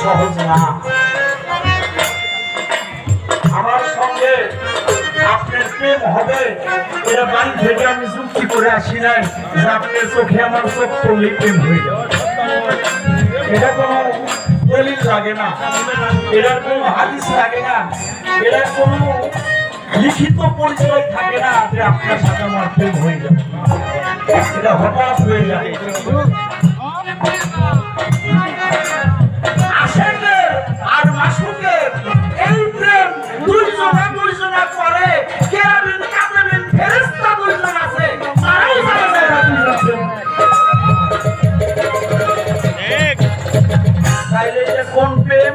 সহজ না। আমার সঙ্গে আপনার প্রেম হবে এটা বাড়ি থেকে আমি যুক্তি করে আসি নাই যে আপনার চোখে আমার চোখ পড়লে প্রেম হয়ে যাবে। এটা কোনো দলিল লাগে না, এটার কোনো হাদিস লাগে না, এটার কোনো লিখিত পরিচয় থাকে না যে আপনার সাথে আমার প্রেম হয়ে যাবে। এটা হঠাৎ হয়ে যায়। আর মাসুকের এই প্রেম দুইজনা করে, কেরাবিন কাতেবিন ফেরেশতা দুইজন আছে, তারাই জানে না দুইজন। তাইলে এটা কোন প্রেম?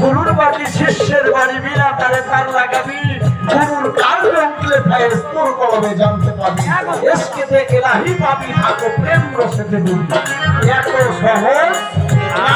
গুরুর বাড়ি শিষ্যের বাড়ি বিনা তারে তার লাগাবি, গুরুর কালবে উঠলে ফায়েজ তোর কলমে জানতে পাবি, এসকে দে এলাহি পাবি, থাকো প্রেম রসেতে ডুবি। এত সহজ না।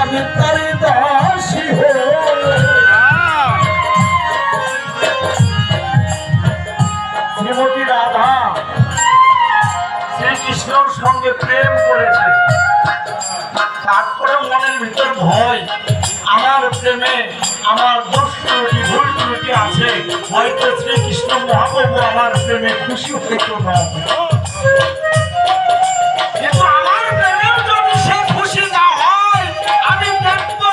আমি তার দাসী হই। শ্রীমতী রাধা শ্রীকৃষ্ণর সঙ্গে প্রেম করেছে, তারপরে মনের ভিতর ভয়, আমার প্রেমে আমার দোষ ত্রুটি ভুল ত্রুটি আছে, হয়তো শ্রীকৃষ্ণ মহাপ্রভু আমার প্রেমে খুশি হইত না। কিন্তু আমার প্রেমেও যদি সে খুশি না হয়, আমি দেখবো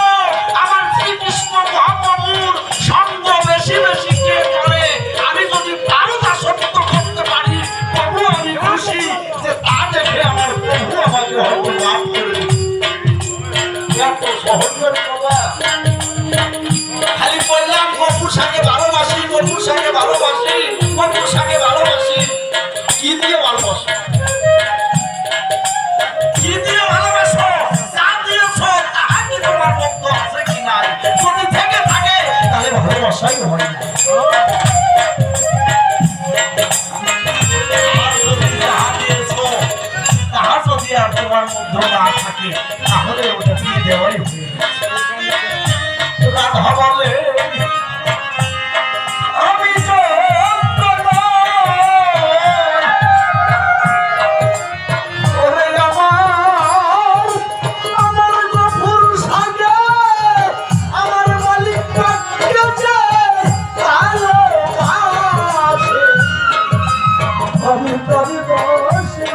আমার শ্রীকৃষ্ণ মহাপ্রভুর সঙ্গ বেশি বেশি কে করে। আমি যদি তারও দাসত্ব করতে পারি, প্রভু আমি খুশি, যে তা দেখে আমার প্রভু আমাকে হয়তো লাভ করে দিবে। এত সহজের কথা। খালি বললাম গপুর সঙ্গে ভালোবাসি, গপুর সঙ্গে ভালোবাসি, গপুর সঙ্গে ভালোবাসি। কি দিয়ে ভালোবাসো? কি দিয়ে ভালোবাসো? যা দিয়েছো তাহা কি তোমার মধ্যে আছে কি নাই? যদি থেকে থাকে তাহলে ভালোবাসাই হয় না। আর যদি যাহা দিয়েছো তাহা যদি আর তোমার মধ্যে না থাকে, তাহলে ওটা দিয়ে দেওয়াই হয়ে গেছে। রাধা বলে আমি আমার গফুর সাজে আমার মালিক কাছে আমি তবে বসে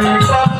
আমি